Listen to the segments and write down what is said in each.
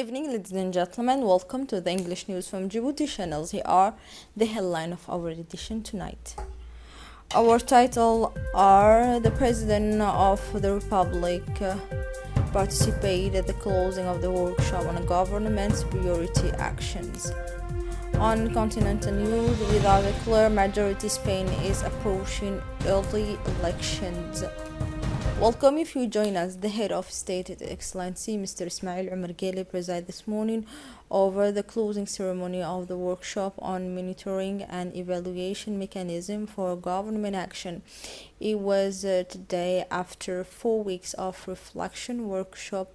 evening, ladies and gentlemen. Welcome to the English news from Djibouti channels. Here are the headline of our edition tonight. Our title are the President of the Republic participated at the closing of the workshop on government's priority actions. On continental news, without a clear majority, Spain is approaching early elections. Welcome if you join us. The head of state, His Excellency Mr. Ismail Omar Guelleh, presided this morning over the closing ceremony of the workshop on monitoring and evaluation mechanism for government action. It was today, after 4 weeks of reflection. Workshop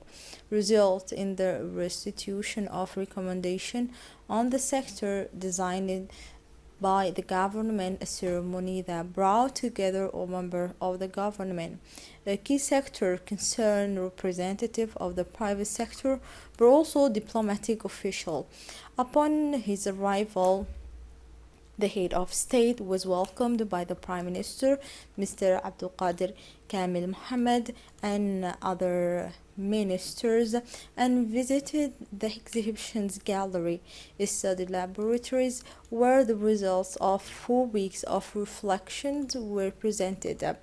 result in the restitution of recommendation on the sector designed by the government, a ceremony that brought together all members of the government. A key sector concerned representative of the private sector, but also diplomatic official. Upon his arrival, the head of state was welcomed by the Prime Minister, Mr. Abdul Qadir Kamil Mohammed, and other ministers, and visited the exhibitions gallery, study laboratories, where the results of 4 weeks of reflections were presented.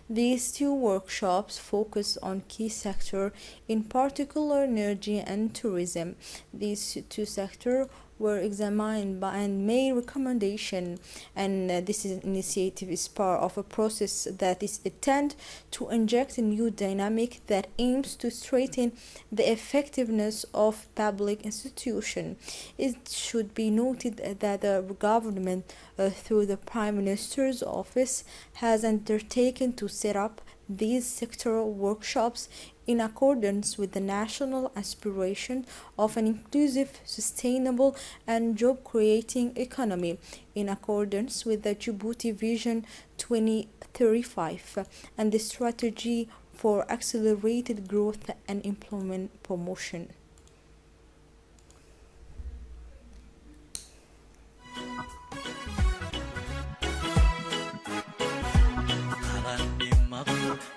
These two workshops focused on key sectors, in particular energy and tourism. These two sectors were examined by and made recommendation, and this initiative is part of a process that is intended to inject a new dynamic that aims to strengthen the effectiveness of public institutions. It should be noted that the government, through the Prime Minister's office, has undertaken to set up these sectoral workshops in accordance with the national aspiration of an inclusive, sustainable and job-creating economy, in accordance with the Djibouti Vision 2035 and the strategy for accelerated growth and employment promotion.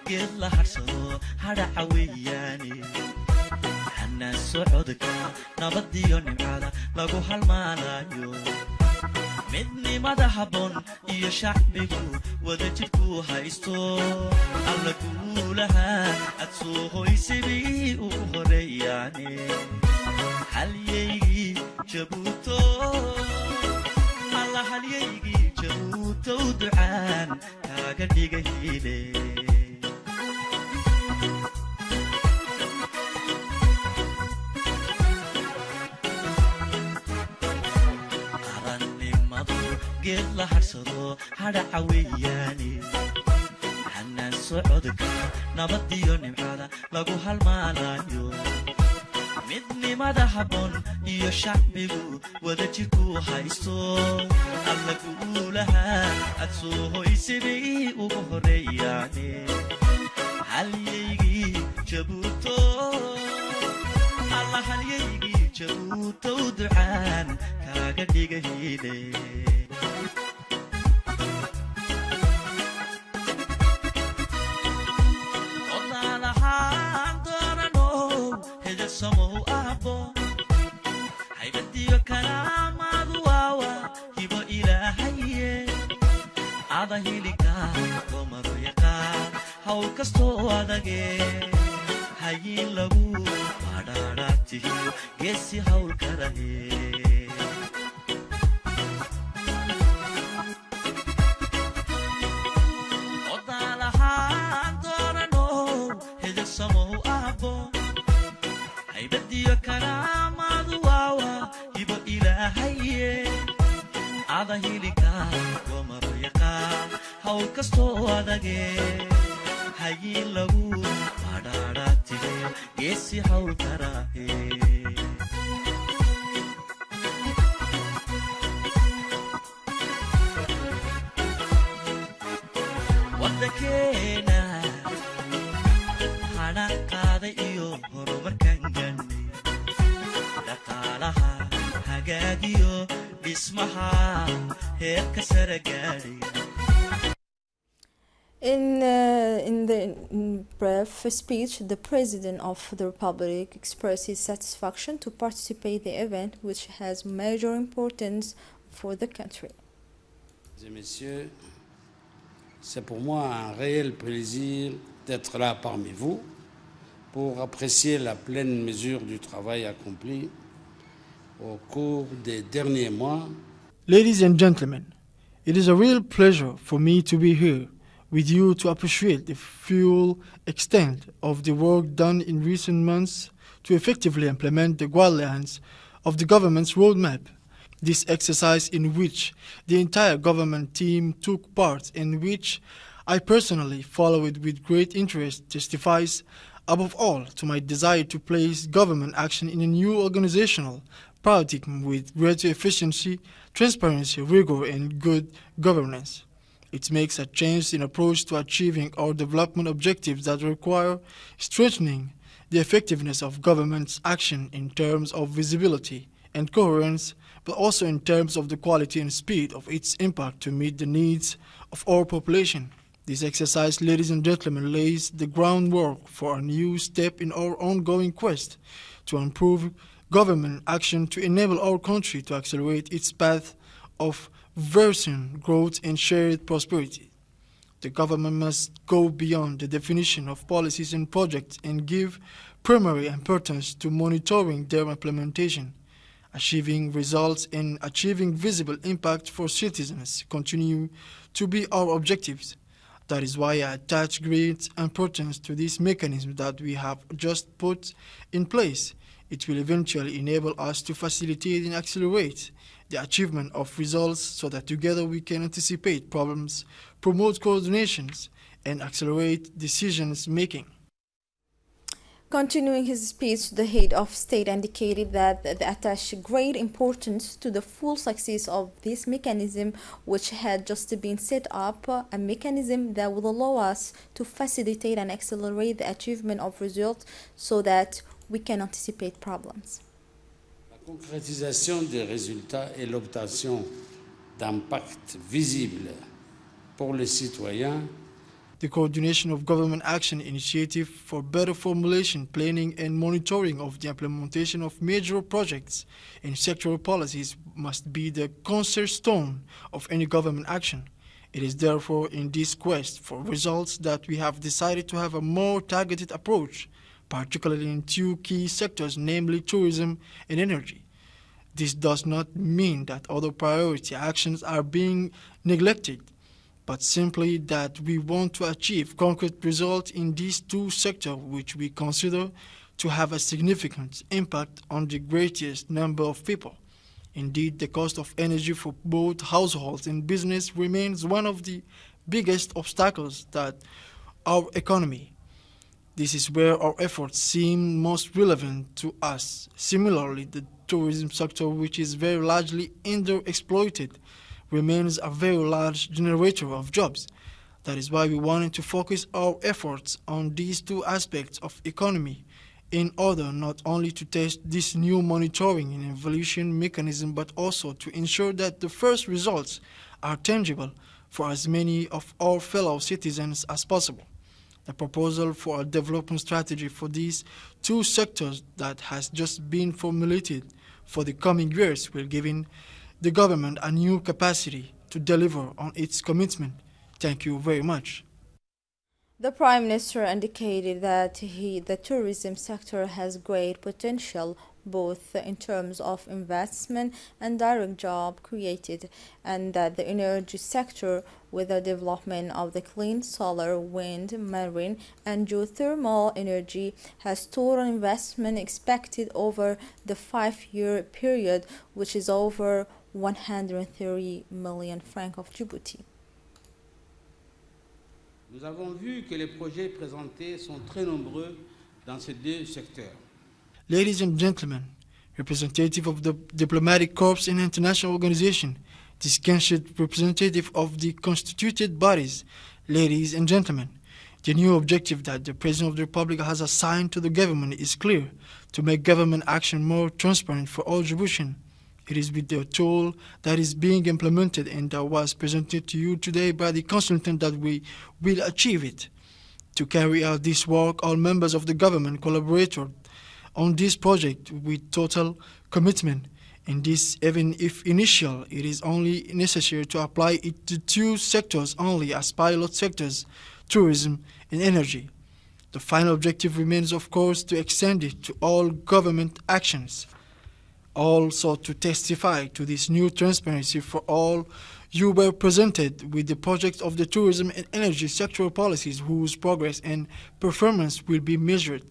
geed la harsado hadhaca weeyaane xanaan socodka nabadiyo nimcada lagu halmaanayo midnimada habboon iyo shacbigu wada jidhku haysto alla guulaha aad soo hoysabii ugu horeeyaane halyaygii jabuuto alla halyaygii jabuuto ducaan kaaga dhigahile geed la harsado hadhaca weeyaane xanaan socodka nabadiyo nimcada lagu halmaanayo midnimada habboon iyo shacbigu wada jidhku haysto alla guulaha aad soo hoysabii ugu horeeyaane halyaygii jabuuto alla halyaygii jabuuto ducaan kaaga dhigahile samow abo haybadiyo karaamadu waawa hibo ilaahaye ada hilika omaro yaqaan hawl kastoo adage hayin lagu badhaadhaatiyo geesi hawl karahe odaalahaan doonano hedel samow abo haybadiyo karaamadu waawa hibo ilaahaye ada hilika omaro yaqaan hawl kastoo adage hayin lagu badhaadhaatiyo geesi hawl karahe waddankeena hana qaaday iyo horumarkan gaadhnay dhaqaalaha hagaagiyo dhismaha heerka sare gaadhay. In brief speech, the President of the Republic expressed his satisfaction to participate in the event, which has major importance for the country. Mesdames et messieurs, c'est pour moi un réel plaisir d'être là parmi vous pour apprécier la pleine mesure du travail accompli au cours des derniers mois. Ladies and gentlemen, it is a real pleasure for me to be here with you to appreciate the full extent of the work done in recent months to effectively implement the guidelines of the government's roadmap. This exercise, in which the entire government team took part, in which I personally followed with great interest, testifies above all to my desire to place government action in a new organizational paradigm with greater efficiency, transparency, rigor, and good governance. It makes a change in approach to achieving our development objectives that require strengthening the effectiveness of government's action in terms of visibility and coherence, but also in terms of the quality and speed of its impact to meet the needs of our population. This exercise, ladies and gentlemen, lays the groundwork for a new step in our ongoing quest to improve government action to enable our country to accelerate its path of version, growth, and shared prosperity. The government must go beyond the definition of policies and projects and give primary importance to monitoring their implementation. Achieving results and achieving visible impact for citizens continue to be our objectives. That is why I attach great importance to this mechanism that we have just put in place. It will eventually enable us to facilitate and accelerate the achievement of results so that together we can anticipate problems, promote coordinations, and accelerate decisions making. Continuing his speech, the head of state indicated that they attach great importance to the full success of this mechanism, which had just been set up, a mechanism that will allow us to facilitate and accelerate the achievement of results so that we can anticipate problems. La concrétisation des résultats et l'obtention d'impact visible pour les citoyens. The coordination of government action initiative for better formulation, planning, and monitoring of the implementation of major projects and sectoral policies must be the cornerstone of any government action. It is therefore in this quest for results that we have decided to have a more targeted approach, particularly in two key sectors, namely tourism and energy. This does not mean that other priority actions are being neglected, but simply that we want to achieve concrete results in these two sectors which we consider to have a significant impact on the greatest number of people. Indeed, the cost of energy for both households and business remains one of the biggest obstacles that our economy. This is where our efforts seem most relevant to us. Similarly, the tourism sector, which is very largely underexploited, remains a very large generator of jobs. That is why we wanted to focus our efforts on these two aspects of economy in order not only to test this new monitoring and evaluation mechanism, but also to ensure that the first results are tangible for as many of our fellow citizens as possible. The proposal for a development strategy for these two sectors that has just been formulated for the coming years will give the government a new capacity to deliver on its commitment. Thank you very much. The Prime Minister indicated that the tourism sector has great potential both in terms of investment and direct job created, and that the energy sector, with the development of the clean solar, wind, marine, and geothermal energy, has total investment expected over the 5-year period, which is over 130 million francs of Djibouti. Nous avons vu que les projets présentés sont très nombreux dans ces deux secteurs. Ladies and gentlemen, representative of the diplomatic corps and international organization, distinguished representative of the constituted bodies, ladies and gentlemen, the new objective that the President of the Republic has assigned to the government is clear: to make government action more transparent for all Djiboutians. It is with the tool that is being implemented and that was presented to you today by the consultant that we will achieve it. To carry out this work, all members of the government collaborated on this project with total commitment. In this, even if initial, it is only necessary to apply it to two sectors only as pilot sectors, tourism and energy. The final objective remains, of course, to extend it to all government actions. Also, to testify to this new transparency for all, you were presented with the project of the tourism and energy sectoral policies whose progress and performance will be measured.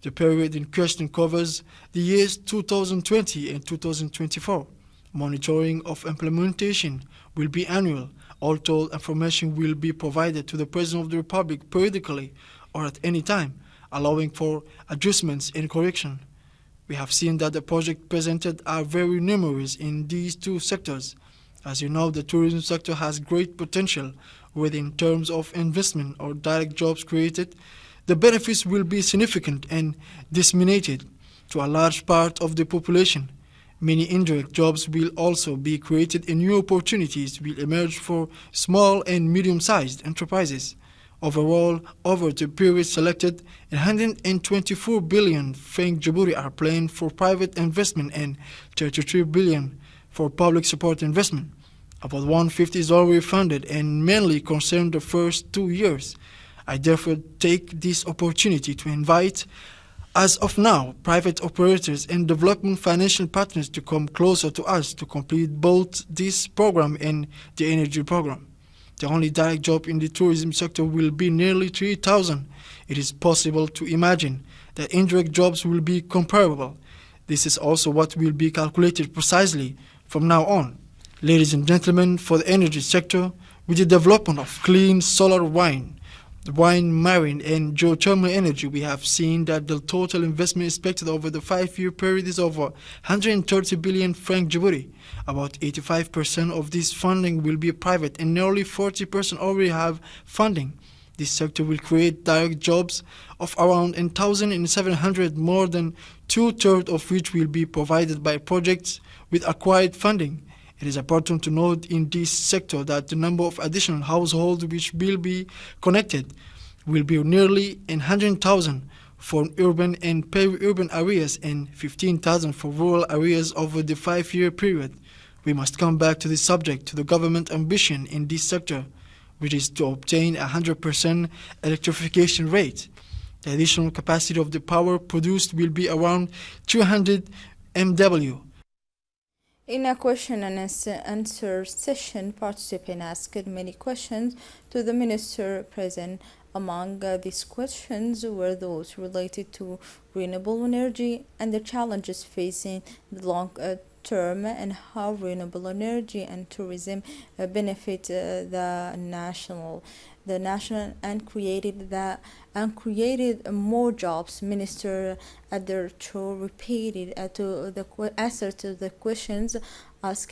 The period in question covers the years 2020 and 2024. Monitoring of implementation will be annual. All told information will be provided to the President of the Republic periodically or at any time, allowing for adjustments and correction. We have seen that the projects presented are very numerous in these two sectors. As you know, the tourism sector has great potential, whether in terms of investment or direct jobs created. The benefits will be significant and disseminated to a large part of the population. Many indirect jobs will also be created and new opportunities will emerge for small and medium-sized enterprises. Overall, over the period selected, 124 billion franc Djibouti are planned for private investment and 33 billion for public support investment. About 150 is already funded and mainly concern the first 2 years. I therefore take this opportunity to invite, as of now, private operators and development financial partners to come closer to us to complete both this program and the energy program. The only direct job in the tourism sector will be nearly 3,000. It is possible to imagine that indirect jobs will be comparable. This is also what will be calculated precisely from now on. Ladies and gentlemen, for the energy sector, with the development of clean solar wind, marine, and geothermal energy, we have seen that the total investment expected over the 5-year period is over 130 billion franc Djibouti. About 85% of this funding will be private and nearly 40% already have funding. This sector will create direct jobs of around 1,700, more than 2/3 of which will be provided by projects with acquired funding. It is important to note in this sector that the number of additional households which will be connected will be nearly 100,000 for urban and peri-urban areas and 15,000 for rural areas over the 5-year period. We must come back to this subject, to the government ambition in this sector, which is to obtain 100% electrification rate. The additional capacity of the power produced will be around 200 MW. In a question and answer session, participants asked many questions to the minister present. Among these questions were those related to renewable energy and the challenges facing the long term and how renewable energy and tourism benefit the national and created more jobs. Minister Adercho repeated to the answer to the questions asked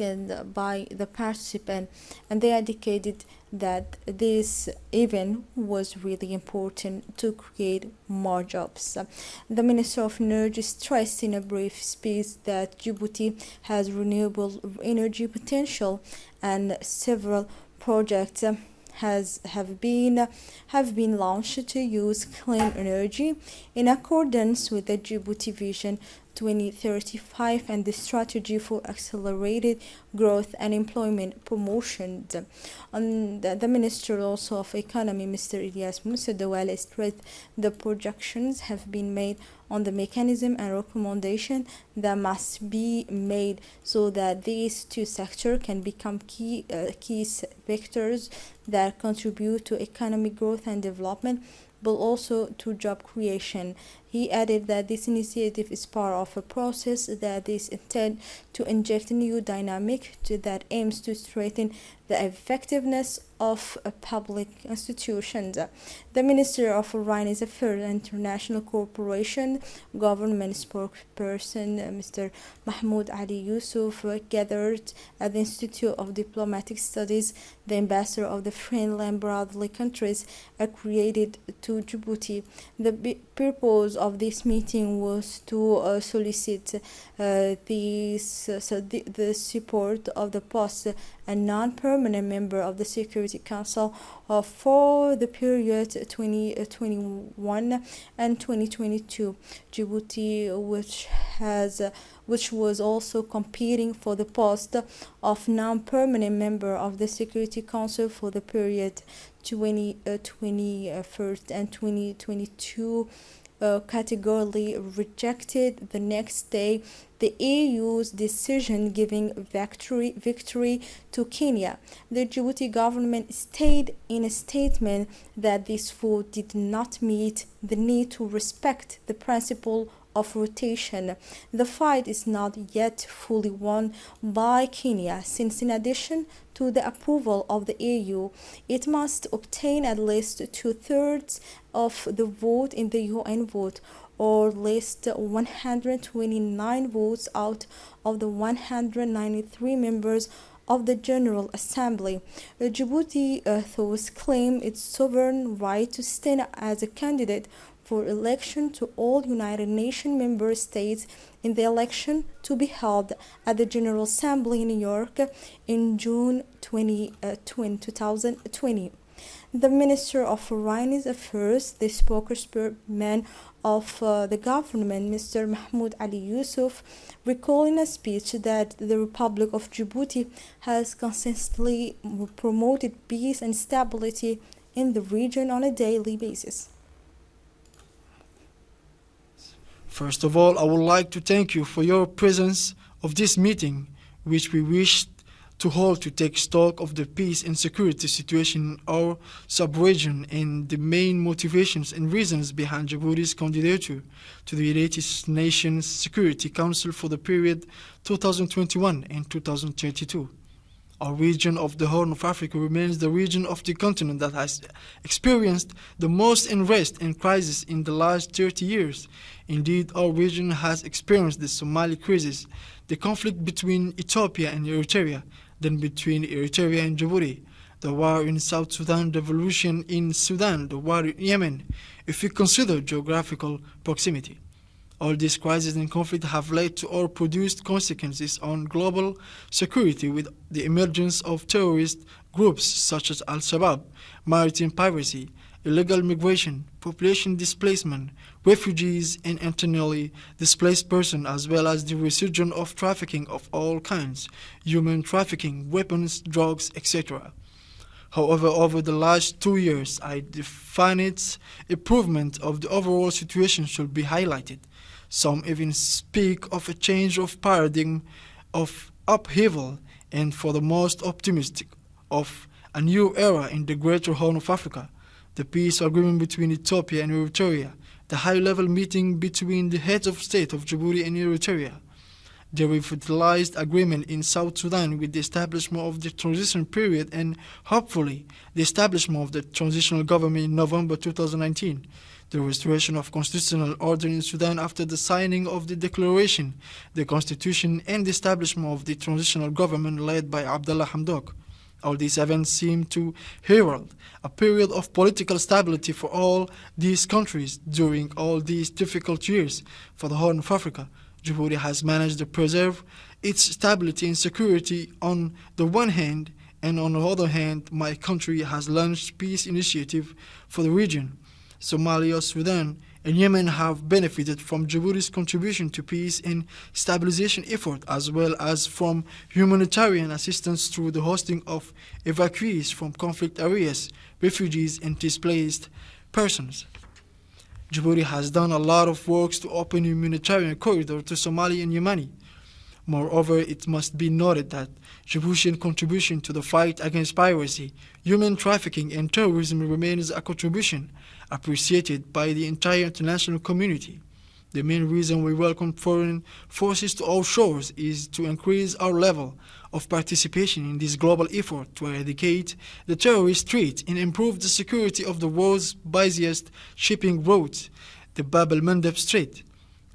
by the participant, and they indicated that this event was really important to create more jobs. The Minister of Energy stressed in a brief speech that Djibouti has renewable energy potential and several projects have been launched to use clean energy in accordance with the Djibouti Vision 2035 and the strategy for accelerated growth and employment promotion. The Minister also of Economy, Mr. Ilyas Moussa Douale, stressed the projections have been made on the mechanism and recommendation that must be made so that these two sectors can become key vectors that contribute to economic growth and development, but also to job creation. He added that this initiative is part of a process that is intended to inject a new dynamic that aims to strengthen the effectiveness of public institutions. The Minister of Foreign Affairs and International Cooperation government spokesperson Mr. Mahmoud Ali Yusuf gathered at the Institute of Diplomatic Studies the ambassador of the friendly and brotherly countries created to Djibouti. The purpose of this meeting was to solicit the support of the post a non-permanent member of the Security Council for the period 2021 and 2022. Djibouti, which was also competing for the post of non-permanent member of the Security Council for the period 2021 and 2022, categorically rejected the next day the EU's decision giving victory to Kenya. The Djibouti government stated in a statement that this vote did not meet the need to respect the principle of rotation. The fight is not yet fully won by Kenya, since in addition to the approval of the EU, it must obtain at least 2/3 of the vote in the UN vote, or at least 129 votes out of the 193 members of the General Assembly. Djibouti thus claimed its sovereign right to stand as a candidate for election to all United Nations member states in the election to be held at the General Assembly in New York in June 2020. The Minister of Foreign Affairs, the spokesperson of the government, Mr. Mahmoud Ali Yusuf, recalled in a speech that the Republic of Djibouti has consistently promoted peace and stability in the region on a daily basis. First of all, I would like to thank you for your presence of this meeting, which we wished to hold to take stock of the peace and security situation in our sub-region and the main motivations and reasons behind Djibouti's candidature to the United Nations Security Council for the period 2021 and 2032. Our region of the Horn of Africa remains the region of the continent that has experienced the most unrest and crisis in the last 30 years. Indeed, our region has experienced the Somali crisis, the conflict between Ethiopia and Eritrea, then between Eritrea and Djibouti, the war in South Sudan, the revolution in Sudan, the war in Yemen, if we consider geographical proximity. All these crises and conflicts have led to or produced consequences on global security with the emergence of terrorist groups such as Al-Shabaab, maritime piracy, illegal migration, population displacement, refugees and internally displaced persons, as well as the resurgence of trafficking of all kinds, human trafficking, weapons, drugs, etc. However, over the last 2 years, I define its improvement of the overall situation should be highlighted. Some even speak of a change of paradigm, of upheaval, and for the most optimistic, of a new era in the Greater Horn of Africa. The peace agreement between Ethiopia and Eritrea, the high-level meeting between the heads of state of Djibouti and Eritrea, the revitalized agreement in South Sudan with the establishment of the transition period and, hopefully, the establishment of the transitional government in November 2019, the restoration of constitutional order in Sudan after the signing of the declaration, the constitution, and the establishment of the transitional government led by Abdallah Hamdok. All these events seem to herald a period of political stability for all these countries during all these difficult years for the Horn of Africa. Djibouti has managed to preserve its stability and security on the one hand, and on the other hand, my country has launched peace initiative for the region. Somalia, Sudan, and Yemen have benefited from Djibouti's contribution to peace and stabilization effort, as well as from humanitarian assistance through the hosting of evacuees from conflict areas, refugees, and displaced persons. Djibouti has done a lot of work to open a humanitarian corridor to Somalia and Yemen. Moreover, it must be noted that Djiboutian contribution to the fight against piracy, human trafficking, and terrorism remains a contribution appreciated by the entire international community. The main reason we welcome foreign forces to our shores is to increase our level of participation in this global effort to eradicate the terrorist threat and improve the security of the world's busiest shipping route, the Bab el-Mandeb Strait.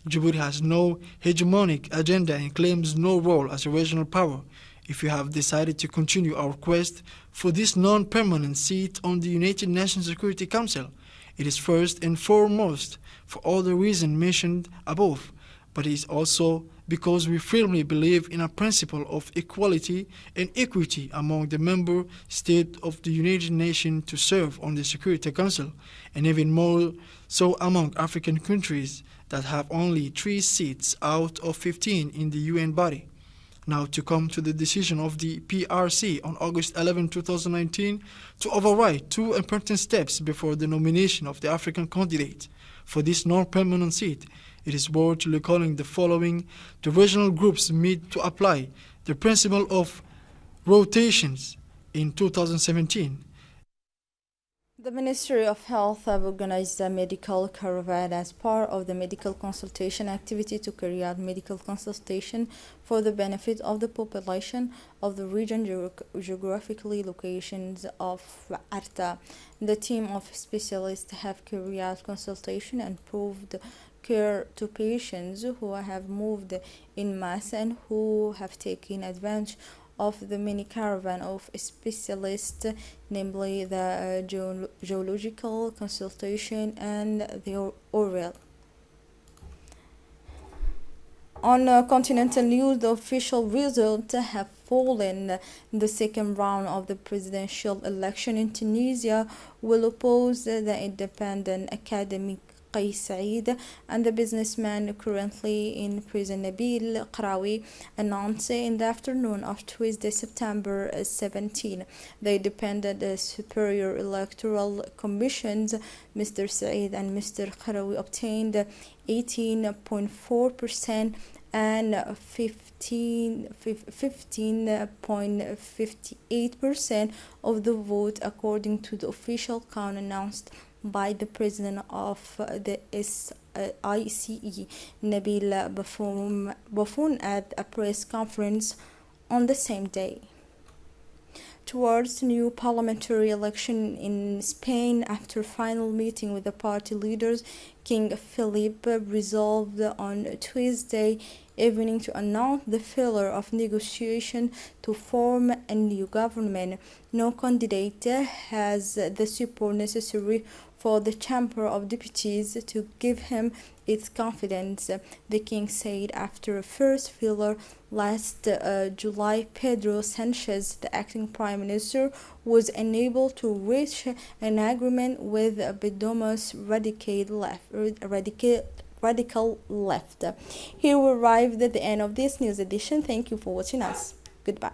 Djibouti has no hegemonic agenda and claims no role as a regional power. If we have decided to continue our quest for this non-permanent seat on the United Nations Security Council, It is first and foremost for all the reasons mentioned above, but it is also because we firmly believe in a principle of equality and equity among the member states of the United Nations to serve on the Security Council, and even more so among African countries that have only 3 seats out of 15 in the UN body. Now to come to the decision of the PRC on August 11, 2019 to override 2 important steps before the nomination of the African candidate for this non-permanent seat. It is worth recalling the following. The regional groups meet to apply the principle of rotations in 2017. The Ministry of Health have organized a medical caravan as part of the medical consultation activity to carry out medical consultation for the benefit of the population of the region geographically locations of Arta. The team of specialists have carried out consultation and proved care to patients who have moved in mass and who have taken advantage of the mini caravan of specialists, namely the geological consultation and the oral. On continental news, the official results have fallen. The second round of the presidential election in Tunisia will oppose the independent academic Qais Said and the businessman currently in prison Nabil Qarawi announced in the afternoon of Tuesday, September 17. The independent Superior Electoral Commissions, Mr. Said and Mr. Qarawi, obtained 18.4% and 15.58% of the vote according to the official count announced by the president of the ICE, Nabil Baffoun, at a press conference on the same day. Towards new parliamentary election in Spain, after final meeting with the party leaders, King Philip resolved on Tuesday evening to announce the failure of negotiation to form a new government. No candidate has the support necessary for the Chamber of Deputies to give him its confidence, the king said after a first failure last July. Pedro Sanchez, the acting prime minister, was unable to reach an agreement with Bedomo's radical left. Here we arrived at the end of this news edition. Thank you for watching us. Goodbye.